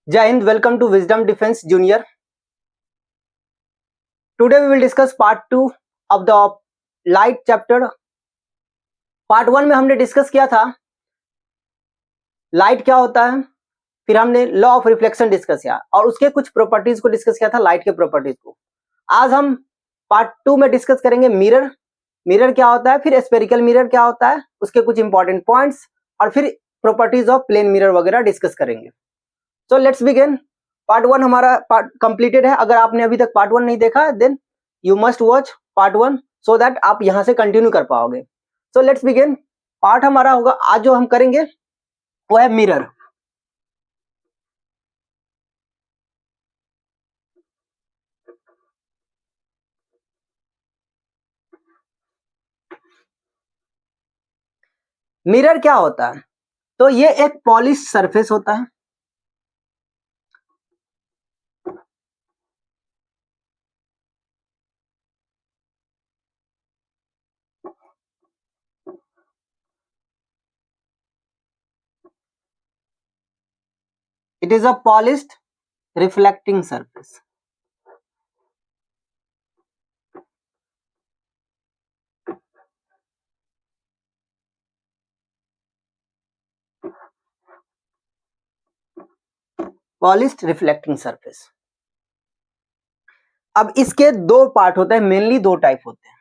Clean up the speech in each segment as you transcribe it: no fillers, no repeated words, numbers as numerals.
Jai Hind, welcome to Wisdom Defense Junior. Today we will discuss part 2 of the light chapter. Part 1 में हमने discuss किया था light क्या होता है, फिर हमने लॉ ऑफ रिफ्लेक्शन डिस्कस किया और उसके कुछ प्रॉपर्टीज को डिस्कस किया था, लाइट के प्रॉपर्टीज को. आज हम पार्ट 2 में डिस्कस करेंगे मिरर. मिरर क्या होता है, फिर स्फेरिकल मिरर क्या होता है, उसके कुछ इंपॉर्टेंट पॉइंट्स और फिर प्रॉपर्टीज ऑफ प्लेन मिरर वगैरह डिस्कस करेंगे. सो लेट्स बिगिन. पार्ट 1 हमारा पार्ट कंप्लीटेड है. अगर आपने अभी तक पार्ट 1 नहीं देखा है then you must watch part 1 so that आप यहां से कंटिन्यू कर पाओगे. सो लेट्स बिगिन. पार्ट हमारा होगा आज जो हम करेंगे वो है मिरर. मिरर क्या होता है, तो ये एक पॉलिश सरफेस होता है. It is a polished reflecting surface. Polished reflecting surface. अब इसके दो पार्ट होते हैं, मेनली दो टाइप होते हैं.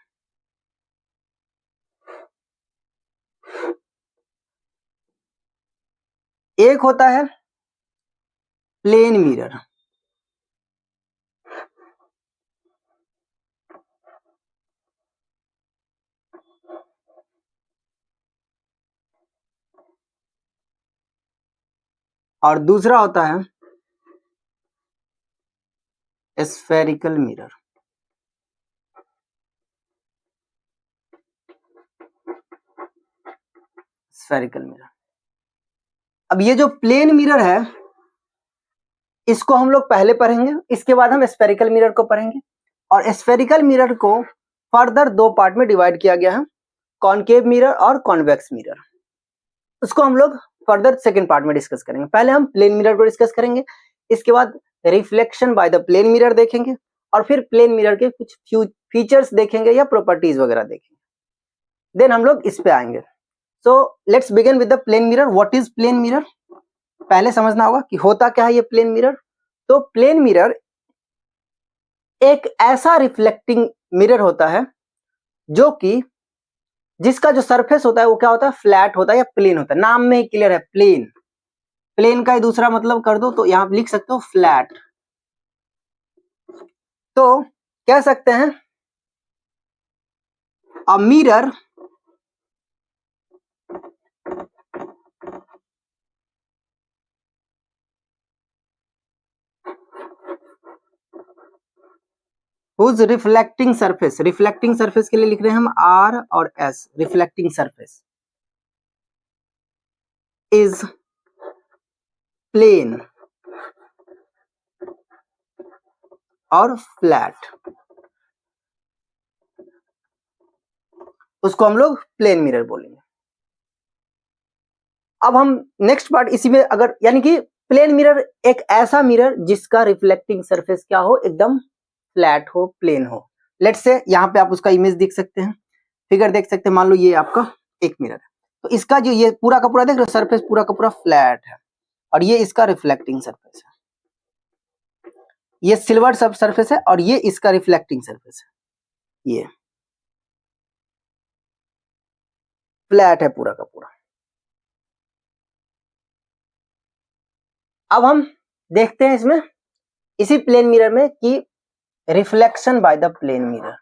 एक होता है प्लेन मिरर. और दूसरा होता है स्फेरिकल मिरर. Spherical mirror. अब ये जो प्लेन मिरर है इसको हम लोग पहले पढ़ेंगे, इसके बाद हम स्फेरिकल मिरर को पढ़ेंगे. और स्फेरिकल मिरर को फर्दर दो पार्ट में डिवाइड किया गया है, कॉनकेव मिरर और कॉन्वेक्स मिरर. उसको हम लोग फर्दर सेकेंड पार्ट में डिस्कस करेंगे. पहले हम प्लेन मिरर को डिस्कस करेंगे, इसके बाद reflection by the plane mirror देखेंगे और फिर प्लेन मिरर के कुछ फीचर्स देखेंगे या प्रॉपर्टीज वगैरह देखेंगे. देन हम लोग इस पे आएंगे. So let's begin with the plane mirror. What is plane mirror, पहले समझना होगा कि होता क्या है ये प्लेन मिरर. तो प्लेन मिरर एक ऐसा रिफ्लेक्टिंग मिरर होता है जो कि जिसका जो सरफेस होता है वो क्या होता है, फ्लैट होता है या प्लेन होता है. नाम में ही क्लियर है, प्लेन. प्लेन का ही दूसरा मतलब कर दो तो यहां लिख सकते हो फ्लैट. तो कह सकते हैं a mirror whose reflecting surface, reflecting surface के लिए लिख रहे हैं हम आर और S. Reflecting surface is plane और फ्लैट, उसको हम लोग प्लेन मिरर बोलेंगे. अब हम नेक्स्ट पार्ट इसी में, अगर यानी कि प्लेन मिरर एक ऐसा मिरर जिसका रिफ्लेक्टिंग सरफेस क्या हो, एकदम फ्लैट हो, प्लेन हो. लेट्स से यहाँ पे आप उसका इमेज देख सकते हैं, फिगर देख सकते हैं. मान लो ये आपका एक मिरर है, तो इसका जो ये पूरा का पूरा देख रहे हो सरफेस पूरा का पूरा फ्लैट है और ये इसका रिफ्लेक्टिंग सरफेस है. ये सिल्वर सब सरफेस है और ये इसका रिफ्लेक्टिंग सरफेस है. ये फ्लैट है पूरा का पूरा. अब हम देखते हैं इसमें इसी प्लेन मिरर में कि reflection by the plane mirror.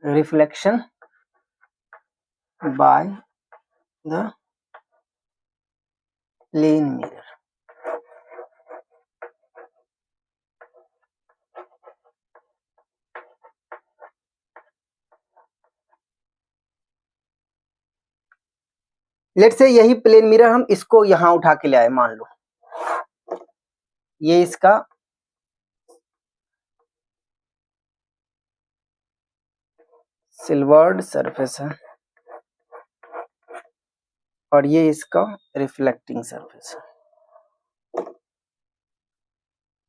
Reflection by the plane mirror. Let's say यही प्लेन मिरर हम इसको यहां उठा के ले आए, मान लो ये इसका सिल्वर्ड सरफेस है और ये इसका रिफ्लेक्टिंग सरफेस है।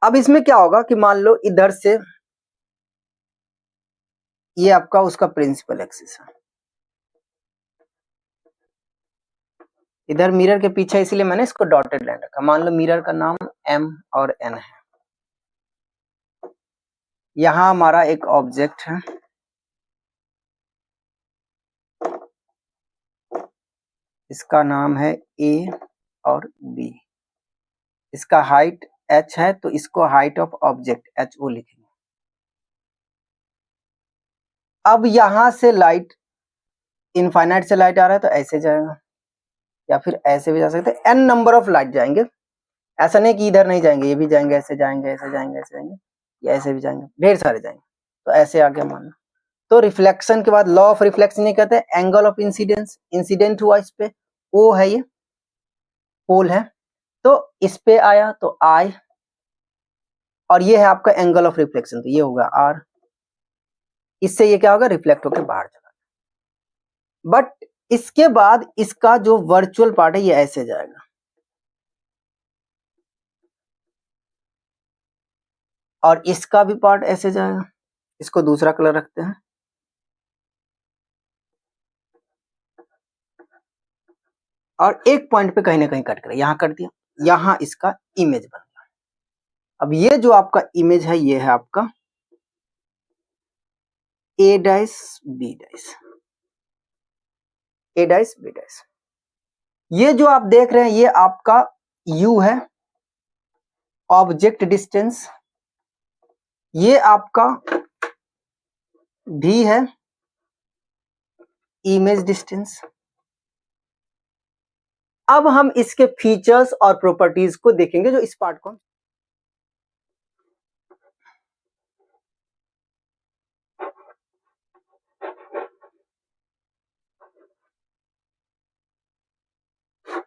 अब इसमें क्या होगा कि मान लो इधर से ये आपका उसका प्रिंसिपल एक्सिस है, इधर मिरर के पीछे, इसलिए मैंने इसको डॉटेड लाइन रखा। मान लो मिरर का नाम M और N है, यहां हमारा एक ऑब्जेक्ट है, इसका नाम है A और B, इसका हाइट h है तो इसको हाइट ऑफ ऑब्जेक्ट HO लिखेंगे। अब यहां से लाइट, इनफाइनाइट से लाइट आ रहा है तो ऐसे जाएगा या फिर ऐसे भी जा सकते हैं, n नंबर ऑफ लाइट जाएंगे, ऐसा नहीं कि इधर नहीं जाएंगे, ये भी जाएंगे, ऐसे जाएंगे, ऐसे जाएंगे, ऐसे जाएंगे, या ऐसे भी जाएंगे, ढेर सारे जाएंगे। तो ऐसे आगे मानना। तो रिफ्लेक्शन के बाद लॉ ऑफ रिफ्लेक्शन ये कहते हैं एंगल ऑफ इंसिडेंस, इंसिडेंट हुआ इस पे, O है, ये पोल है, तो इस पे आया तो I, और ये है आपका एंगल ऑफ रिफ्लेक्शन, तो ये होगा R, इससे ये क्या होगा, रिफ्लेक्ट होकर बाहर चला। बट इसके बाद इसका जो वर्चुअल पार्ट है ये ऐसे जाएगा, और इसका भी पार्ट ऐसे जाएगा। इसको दूसरा कलर रखते हैं, और एक पॉइंट पे कहीं ना कहीं कट करे, यहां कट दिया, यहां इसका इमेज बन गया। अब ये जो आपका इमेज है ये है आपका A dash B dash, A dash B dash. ये जो आप देख रहे हैं ये आपका U है, ऑब्जेक्ट डिस्टेंस, ये आपका V है, इमेज डिस्टेंस। अब हम इसके फीचर्स और प्रॉपर्टीज को देखेंगे, जो इस पार्ट को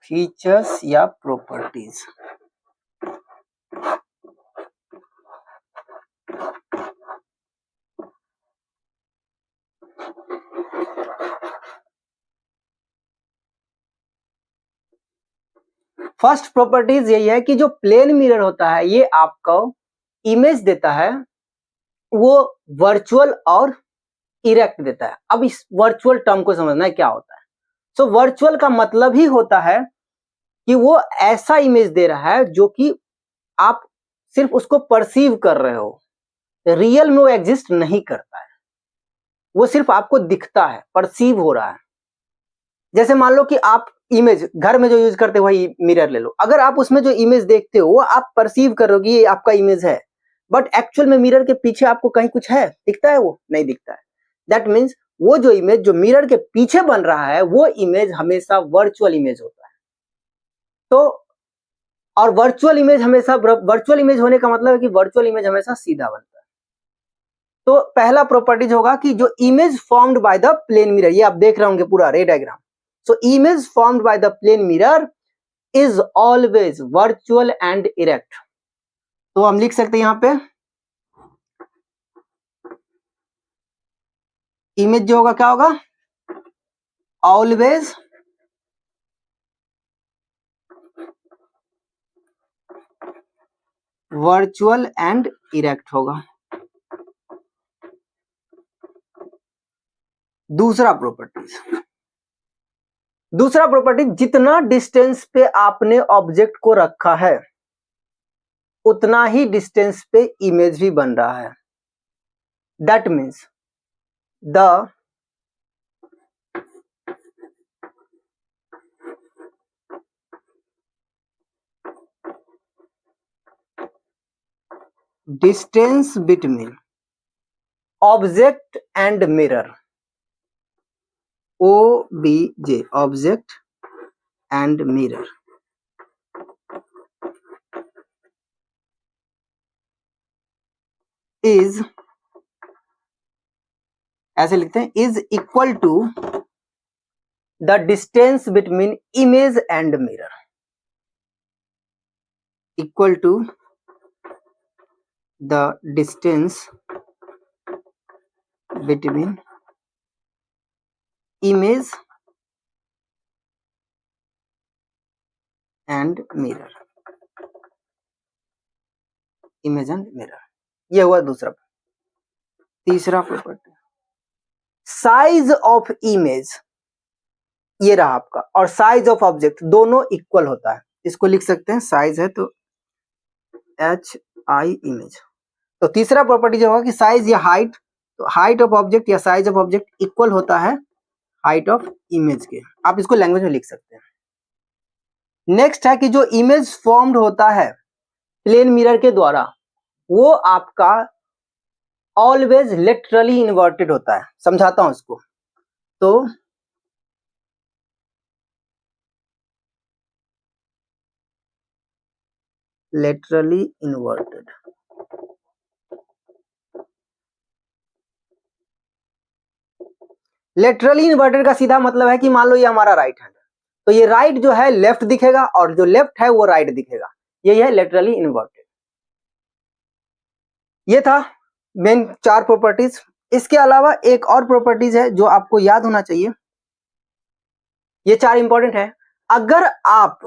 फीचर्स या प्रॉपर्टीज। फर्स्ट प्रॉपर्टीज यही है कि जो प्लेन मिरर होता है ये आपको इमेज देता है, वो वर्चुअल और इरेक्ट देता है। अब इस वर्चुअल टर्म को समझना है क्या होता है। सो वर्चुअल का मतलब ही होता है कि वो ऐसा इमेज दे रहा है जो कि आप सिर्फ उसको परसीव कर रहे हो, रियल में वो एग्जिस्ट नहीं करता है, वो सिर्फ आपको दिखता है, परसीव हो रहा है। जैसे मान लो कि आप इमेज घर में जो यूज करते हो वही मिरर ले लो, अगर आप उसमें जो इमेज देखते हो वो आप परसीव कर रहे हो कि ये आपका इमेज है, बट एक्चुअल में मिरर के पीछे आपको कहीं कुछ है, दिखता है, वो नहीं दिखता है। दैट मीन्स वो जो इमेज जो मिरर के पीछे बन रहा है वो इमेज हमेशा वर्चुअल इमेज होता है। तो और वर्चुअल इमेज हमेशा, वर्चुअल इमेज होने का मतलब है कि वर्चुअल इमेज हमेशा सीधा बनता है। तो पहला प्रॉपर्टीज होगा कि जो image formed by the plane mirror, ये आप देख रहे होंगे पूरा ray diagram. So image formed by the plane mirror is always virtual and erect. तो हम लिख सकते हैं यहां पे इमेज जो होगा क्या होगा, ऑलवेज वर्चुअल एंड इरेक्ट होगा। दूसरा प्रॉपर्टी, जितना डिस्टेंस पे आपने ऑब्जेक्ट को रखा है उतना ही डिस्टेंस पे इमेज भी बन रहा है। That means the distance between object and mirror, OBJ, object and mirror, is, ऐसे लिखते हैं, is equal to the distance between image and mirror, equal to the distance between image and mirror, image and mirror, ये हुआ दूसरा। तीसरा property, size of image, ये रहा आपका, और साइज ऑफ ऑब्जेक्ट दोनों इक्वल होता है। इसको लिख सकते हैं, साइज है तो एच आई इमेज। तो तीसरा प्रॉपर्टी जो होगा कि साइज या हाइट, तो हाइट ऑफ ऑब्जेक्ट या साइज ऑफ ऑब्जेक्ट इक्वल होता है हाइट ऑफ इमेज के। आप इसको लैंग्वेज में लिख सकते हैं। नेक्स्ट है कि जो इमेज फॉर्म्ड होता है प्लेन मिरर के द्वारा, वो आपका ऑलवेज लेटरली इन्वर्टेड होता है। समझाता हूं इसको। तो लेटरली इन्वर्टेड, लेटरली इन्वर्टेड का सीधा मतलब है कि मान लो ये हमारा राइट हैंड, तो ये राइट जो है लेफ्ट दिखेगा और जो लेफ्ट है वो राइट दिखेगा। यही है लेटरली इन्वर्टेड। ये था मेन 4 प्रॉपर्टीज। इसके अलावा एक और प्रॉपर्टीज है जो आपको याद होना चाहिए। ये 4 इंपॉर्टेंट है। अगर आप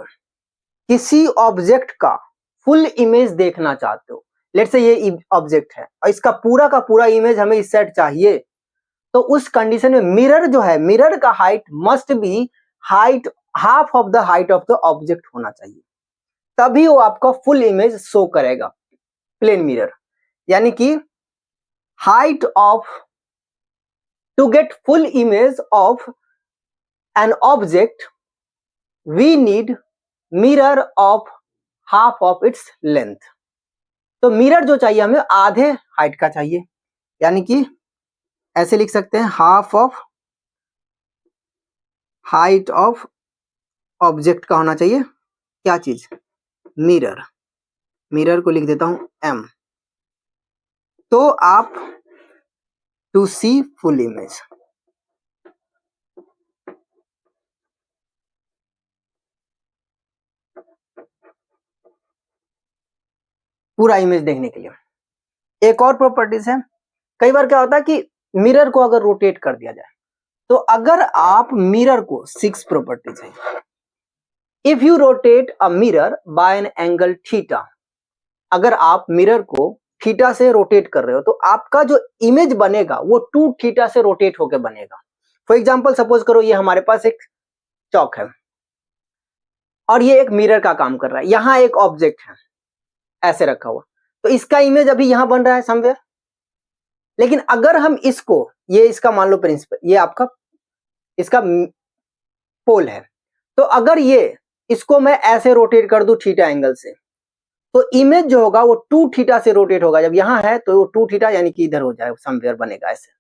किसी ऑब्जेक्ट का फुल इमेज देखना चाहते हो, लेट्स से ये ऑब्जेक्ट है और इसका पूरा का पूरा इमेज हमें इस सेट चाहिए, तो उस कंडीशन में मिरर जो है, मिरर का height must be height half of the height of the object होना चाहिए, तभी वो आपका फुल इमेज शो करेगा प्लेन मिरर। यानी कि height of, to get full image of an object we need mirror of half of its length. तो mirror जो चाहिए हमें आधे हाइट का चाहिए, यानी कि ऐसे लिख सकते हैं, half of height of object का होना चाहिए क्या चीज, मिरर। मिरर को लिख देता हूं m। तो आप टू सी फुल इमेज, पूरा इमेज देखने के लिए। एक और प्रॉपर्टीज है, कई बार क्या होता है कि मिरर को अगर रोटेट कर दिया जाए, तो अगर आप मिरर को 6 प्रॉपर्टीज है, if you rotate a mirror by an angle theta, अगर आप मिरर को थीटा से रोटेट कर रहे हो तो आपका जो इमेज बनेगा वो 2 थीटा से रोटेट होकर बनेगा। फॉर एग्जांपल सपोज करो ये हमारे पास एक चौक है और ये एक मिरर का काम कर रहा है, यहां एक ऑब्जेक्ट है ऐसे रखा हुआ, तो इसका इमेज अभी यहां बन रहा है समवेयर। लेकिन अगर हम इसको, ये इसका मान लो प्रिंसिपल, ये आपका इसका पोल है, तो अगर ये इसको मैं ऐसे रोटेट कर दूं थीटा एंगल से, तो इमेज जो होगा वो 2 थीटा से रोटेट होगा। जब यहां है तो वो 2 थीटा यानी कि इधर हो जाए, समवेयर बनेगा ऐसे।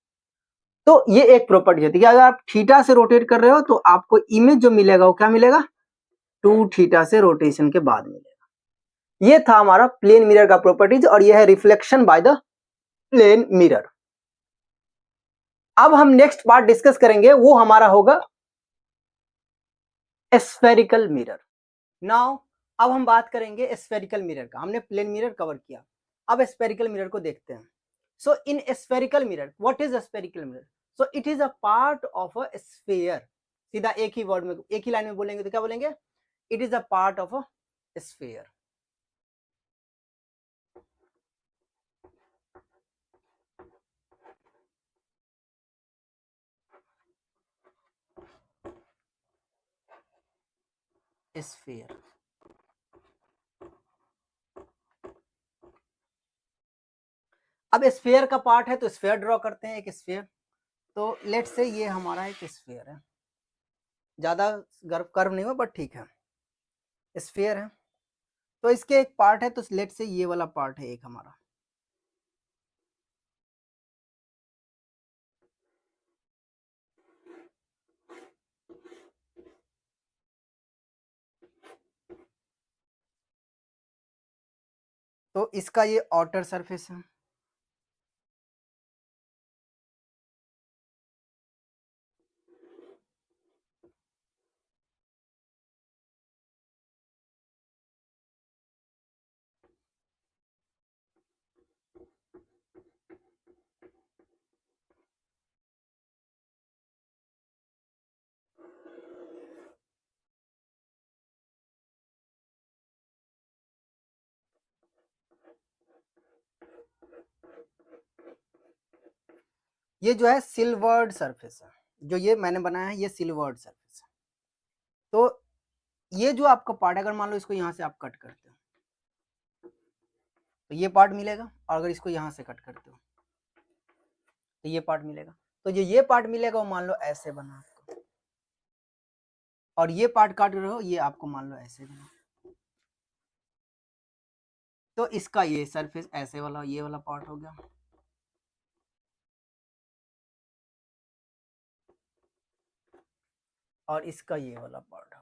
तो ये एक प्रॉपर्टी होती है कि अगर आप थीटा से रोटेट कर रहे हो तो आपको इमेज जो मिलेगा वो क्या मिलेगा, 2 थीटा से रोटेशन के बाद मिलेगा। ये था हमारा प्लेन मिरर का प्रॉपर्टीज, और ये है reflection by the plane mirror. अब हम नेक्स्ट पार्ट डिस्कस करेंगे, वो हमारा होगा स्फेरिकल मिरर। नाउ अब हम बात करेंगे स्फेरिकल मिरर का। हमने प्लेन मिरर कवर किया, अब स्फेरिकल मिरर को देखते हैं। So in spherical mirror, what is spherical mirror? So it is a part of a sphere. सीधा एक ही वर्ड में, एक ही लाइन में बोलेंगे तो क्या बोलेंगे, it is a part of a sphere. Sphere, अब स्फीयर का पार्ट है तो स्फीयर ड्रॉ करते हैं, एक स्फीयर। तो लेट से ये हमारा एक स्फीयर है, ज्यादा कर्व नहीं हो बट ठीक है, स्फीयर है। तो इसके एक पार्ट है, तो लेट से ये वाला पार्ट है एक हमारा। तो इसका ये आउटर सरफेस है, ये जो है सिल्वर्ड सरफेस है, जो ये मैंने बनाया है ये सिल्वर्ड सरफेस है। तो ये जो आपका पार्ट, अगर मान लो इसको यहाँ से आप कट करते हो तो ये पार्ट मिलेगा, और अगर इसको यहाँ से कट करते हो तो ये पार्ट मिलेगा। तो ये पार्ट मिलेगा वो मान लो ऐसे बना आपको, और ये पार्ट काट रहे हो ये आपको मान लो ऐसे बना, तो इसका ये सरफेस ऐसे वाला ये वाला पार्ट हो गया। और इसका ये वाला पार्ट होगा।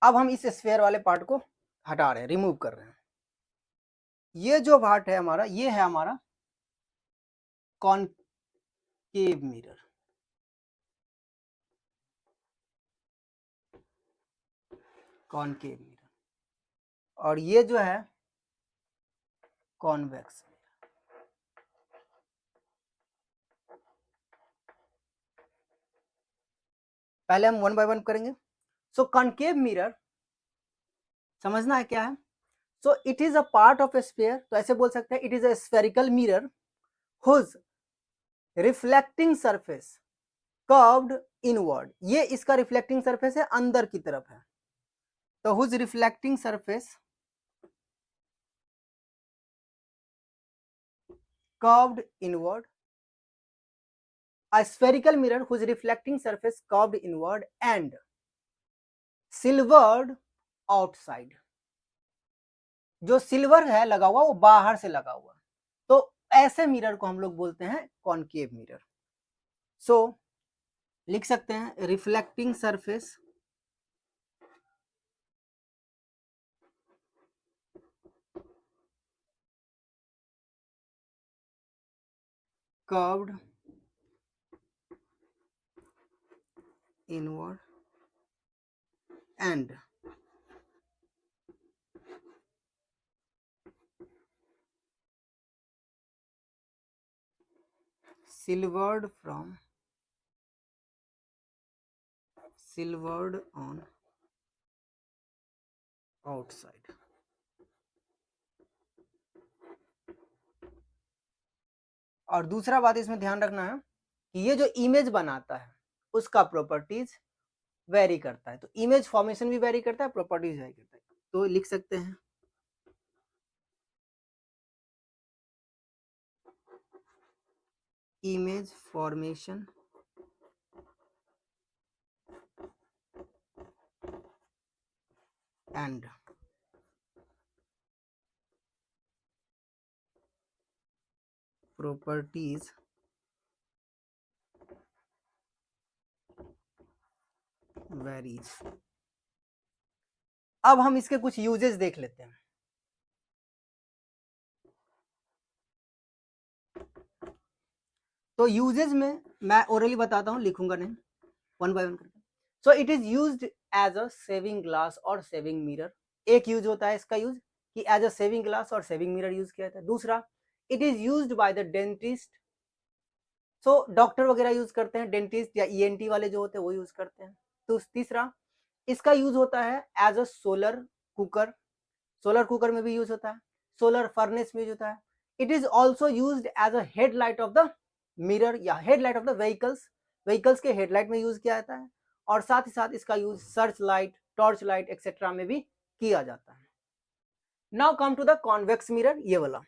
अब हम इस स्फीयर वाले पार्ट को हटा रहे हैं, रिमूव कर रहे हैं। ये जो पार्ट है हमारा, ये है हमारा कॉनकेव मिरर। कॉनकेव मिरर, और ये जो है कॉन्वेक्स। पहले हम वन बाय वन करेंगे। सो कॉनकेव मिरर समझना है क्या है। So it is a part of a sphere, तो ऐसे बोल सकते हैं it is a spherical mirror whose reflecting surface curved inward. ये इसका रिफ्लेक्टिंग सरफेस है, अंदर की तरफ है। तो whose reflecting surface curved inward, a spherical mirror whose reflecting surface curved inward and silvered outside। जो सिल्वर है लगा हुआ वो बाहर से लगा हुआ, तो ऐसे मिरर को हम लोग बोलते हैं कॉनकेव मिरर। सो लिख सकते हैं reflecting surface curved inward and silvered on outside। और दूसरा बात इसमें ध्यान रखना है कि ये जो इमेज बनाता है उसका प्रॉपर्टीज वेरी करता है। तो इमेज फॉर्मेशन भी वेरी करता है, प्रॉपर्टीज वेरी करता है। तो लिख सकते हैं image formation and properties varies. अब हम इसके कुछ यूजेस देख लेते हैं। तो यूजेस में मैं ओरली बताता हूं, लिखूंगा नहीं, वन बाय वन करके। So it is used as a shaving glass और सेविंग मिरर। एक यूज होता है इसका यूज कि एज अ सेविंग ग्लास और सेविंग मिरर यूज किया जाता है। दूसरा, it is used by the dentist. So doctor वगैरह यूज करते हैं, डेंटिस्ट या ईएनटी वाले जो होते हैं वो यूज करते हैं। तो तीसरा, इसका यूज होता है as a solar cooker. Solar cooker में भी यूज होता है, सोलर फर्नेस में यूज होता है। It is also use as a headlight of the mirror या headlight of the vehicles. Vehicles के हेडलाइट में यूज किया जाता है। और साथ ही साथ इसका use search light, torch light etcetera में भी किया जाता है। Now come to the convex mirror, ये वाला।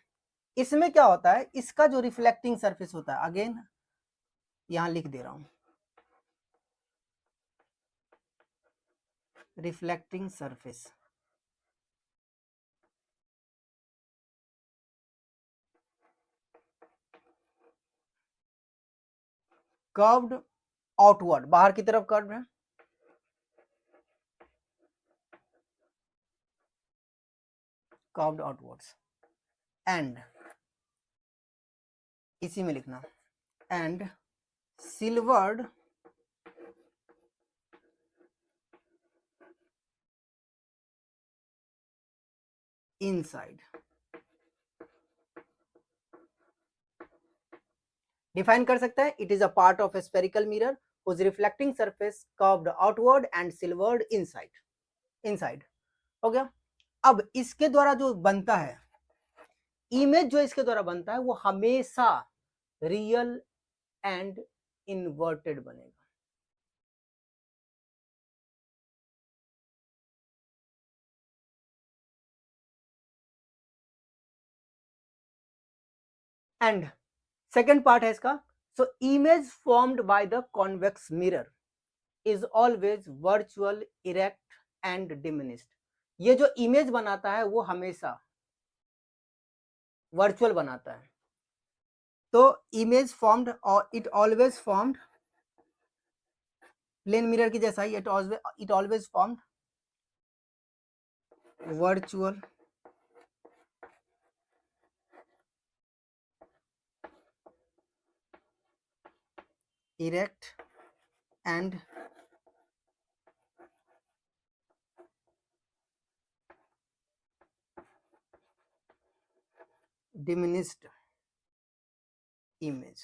इसमें क्या होता है, इसका जो रिफ्लेक्टिंग सरफेस होता है, अगेन यहां लिख दे रहा हूं, रिफ्लेक्टिंग सरफेस कर्व्ड आउटवर्ड, बाहर की तरफ कर्व है, कर्व्ड आउटवर्ड्स एंड, इसी में लिखना, एंड सिल्वर्ड इनसाइड। डिफाइन कर सकता है, it is a part of A spherical mirror whose reflecting surface curved outward and silvered inside. हो गया। अब इसके द्वारा जो बनता है इमेज, जो इसके द्वारा बनता है वो हमेशा रियल एंड इन्वर्टेड बनेगा। एंड सेकेंड पार्ट है इसका, सो image formed by the convex mirror is always virtual, erect and diminished. ये जो इमेज बनाता है वो हमेशा वर्चुअल बनाता है। तो इमेज फॉर्म्ड और it always formed plane mirror की जैसा ही, it always formed virtual erect and diminished image।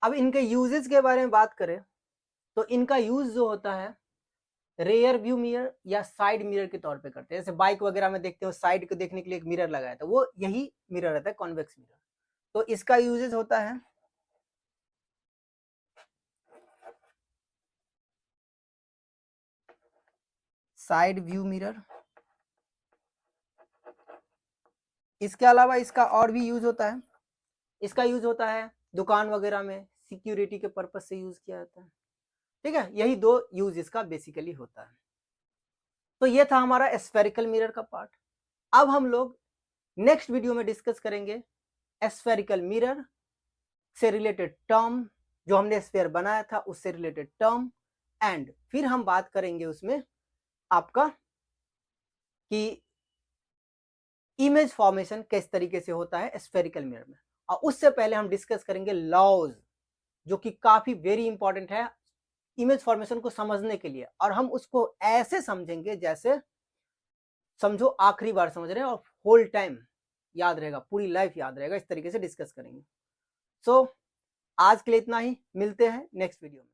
अब इनके यूजेस के बारे में बात करें तो इनका यूज जो होता है रेयर व्यू मिरर या साइड मिरर के तौर पे करते हैं। जैसे बाइक वगैरह में देखते हो साइड को देखने के लिए एक मिरर लगाया था, वो यही मिरर रहता है कॉन्वेक्स मिरर। तो इसका यूजेस होता है साइड व्यू मिरर। इसके अलावा इसका और भी यूज होता है, इसका यूज होता है दुकान वगैरह में सिक्योरिटी के पर्पज से यूज किया जाता है। ठीक है, यही दो यूज इसका बेसिकली होता है। तो ये था हमारा स्फेरिकल मिरर का पार्ट। अब हम लोग नेक्स्ट वीडियो में डिस्कस करेंगे स्फेरिकल मिरर से रिलेटेड टर्म, जो हमने स्फेयर बनाया था उससे रिलेटेड टर्म, एंड फिर हम बात करेंगे उसमें आपका कि इमेज फॉर्मेशन किस तरीके से होता है स्फेरिकल मिरर में। और उससे पहले हम डिस्कस करेंगे लॉज, जो कि काफी वेरी इंपॉर्टेंट है इमेज फॉर्मेशन को समझने के लिए, और हम उसको ऐसे समझेंगे जैसे समझो आखिरी बार समझ रहे हैं और होल टाइम याद रहेगा, पूरी लाइफ याद रहेगा, इस तरीके से डिस्कस करेंगे। सो आज के लिए इतना ही, मिलते हैं नेक्स्ट वीडियो में।